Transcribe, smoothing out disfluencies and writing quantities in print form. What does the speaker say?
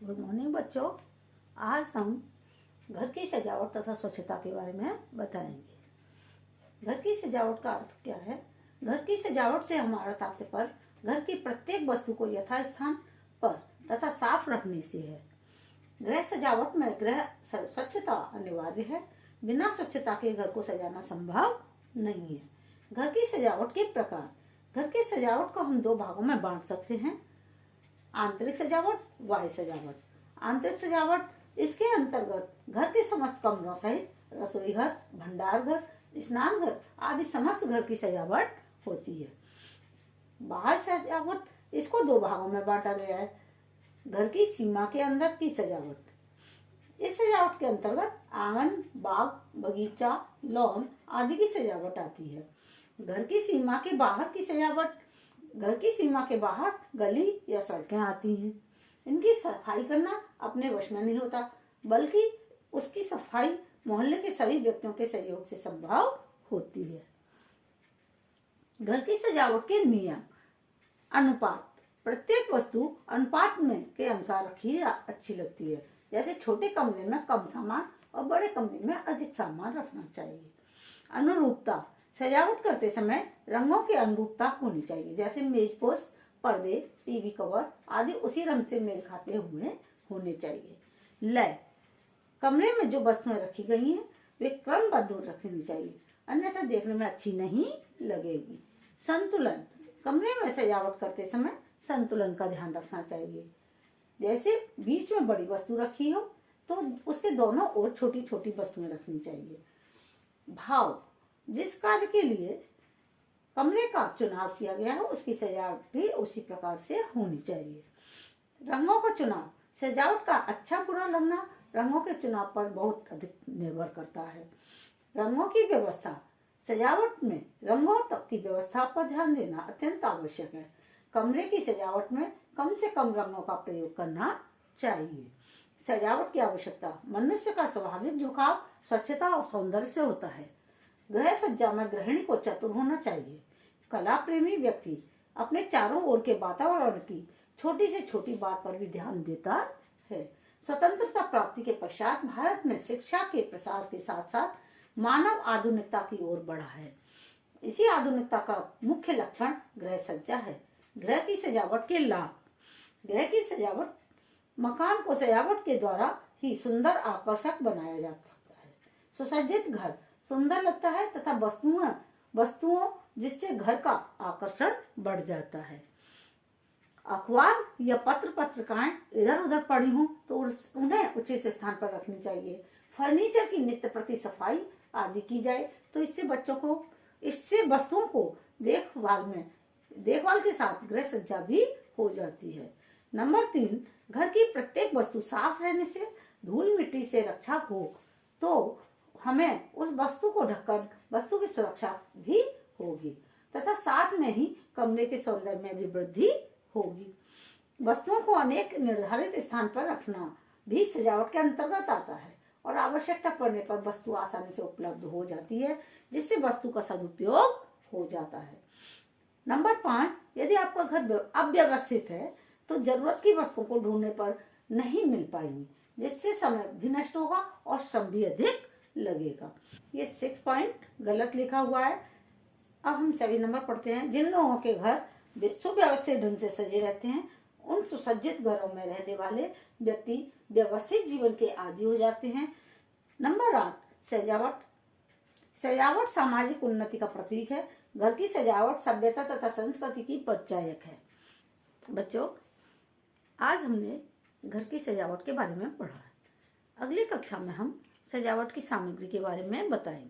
Good morning बच्चों। आज हम घर की सजावट तथा स्वच्छता के बारे में बताएंगे। घर की सजावट का अर्थ क्या है? घर की सजावट से हमारा तात्पर्य घर की प्रत्येक वस्तु को यथास्थान पर तथा साफ रखने से है। गृह सजावट में गृह स्वच्छता अनिवार्य है। बिना स्वच्छता के घर को सजाना संभव नहीं है। घर की सजावट के प्रकार। घर की सजावट को हम दो भागों में बांट सकते हैं, आंतरिक सजावट, बाह्य सजावट। आंतरिक सजावट इसके अंतर्गत घर के समस्त कमरों सहित रसोई घर, भंडार घर, स्नान घर आदि समस्त घर की सजावट होती है। बाह्य सजावट इसको दो भागों में बांटा गया है। घर की सीमा के अंदर की सजावट। इस सजावट के अंतर्गत आंगन, बाग, बगीचा, लॉन आदि की सजावट आती है। घर की सीमा के बाहर की सजावट। घर की सीमा के बाहर गली या सड़कें आती हैं। इनकी सफाई करना अपने वश में नहीं होता, बल्कि उसकी सफाई मोहल्ले के सभी व्यक्तियों के सहयोग से संभव होती है। घर की सजावट के नियम। अनुपात। प्रत्येक वस्तु अनुपात में के अनुसार रखी अच्छी लगती है। जैसे छोटे कमरे में कम सामान और बड़े कमरे में अधिक सामान रखना चाहिए। अनुरूपता। सजावट करते समय रंगों की अनुरूपता होनी चाहिए। जैसे मेजपोश, पर्दे, टीवी कवर आदि उसी रंग से मेल खाते हुए होने चाहिए। लय। कमरे में जो वस्तुएं रखी गई हैं वे क्रमबद्ध रखनी चाहिए, अन्यथा देखने में अच्छी नहीं लगेगी। संतुलन। कमरे में सजावट करते समय संतुलन का ध्यान रखना चाहिए। जैसे बीच में बड़ी वस्तु रखी हो तो उसके दोनों ओर छोटी छोटी वस्तुएं रखनी चाहिए। भाव। जिस कार्य के लिए कमरे का चुनाव किया गया है उसकी सजावट भी उसी प्रकार से होनी चाहिए। रंगों का चुनाव। सजावट का अच्छा बुरा लगना रंगों के चुनाव पर बहुत अधिक निर्भर करता है। रंगों की व्यवस्था। सजावट में रंगों तक की व्यवस्था पर ध्यान देना अत्यंत आवश्यक है। कमरे की सजावट में कम से कम रंगों का प्रयोग करना चाहिए। सजावट की आवश्यकता। मनुष्य का स्वाभाविक झुकाव स्वच्छता और सौंदर्य से होता है। गृह सज्जा में गृहिणी को चतुर होना चाहिए। कला प्रेमी व्यक्ति अपने चारों ओर के वातावरण की छोटी से छोटी बात पर भी ध्यान देता है। स्वतंत्रता प्राप्ति के पश्चात भारत में शिक्षा के प्रसार के साथ साथ मानव आधुनिकता की ओर बढ़ा है। इसी आधुनिकता का मुख्य लक्षण गृह सज्जा है। गृह की सजावट के लाभ। गृह की सजावट। मकान को सजावट के द्वारा ही सुंदर आकर्षक बनाया जा सकता है। सुसज्जित घर सुंदर लगता है तथा वस्तुओं जिससे घर का आकर्षण बढ़ जाता है। अखबार या पत्रिकाएं इधर उधर पड़ी हों तो उन्हें उचित स्थान पर रखनी चाहिए। फर्नीचर की नित्य प्रति सफाई आदि की जाए तो इससे वस्तुओं को देखभाल के साथ गृह सज्जा भी हो जाती है। नंबर 3, घर की प्रत्येक वस्तु साफ रहने से धूल मिट्टी से रक्षा हो तो हमें उस वस्तु को ढककर वस्तु की सुरक्षा भी होगी तथा साथ में ही कमरे के सौंदर्य में भी वृद्धि होगी। वस्तुओं को अनेक निर्धारित स्थान पर रखना भी सजावट के अंतर्गत आता है और आवश्यकता पड़ने पर वस्तु आसानी से उपलब्ध हो जाती है, जिससे वस्तु का सदुपयोग हो जाता है। नंबर 5, यदि आपका घर अव्यवस्थित है तो जरूरत की वस्तुओं को ढूंढने पर नहीं मिल पाएंगी, जिससे समय भी नष्ट होगा और श्रम भी अधिक लगेगा। ये 6 पॉइंट गलत लिखा हुआ है। अब हम सभी नंबर पढ़ते हैं। जिन लोगों के घर सुव्यवस्थित ढंग से सजे रहते हैं उन सुसज्जित घरों में रहने वाले व्यक्ति व्यवस्थित जीवन के आदी हो जाते हैं। नंबर 8, सजावट। सजावट सामाजिक उन्नति का प्रतीक है। घर की सजावट सभ्यता तथा संस्कृति की परिचायक है। बच्चों, आज हमने घर की सजावट के बारे में पढ़ा है। अगली कक्षा में हम सजावट की सामग्री के बारे में बताएंगे।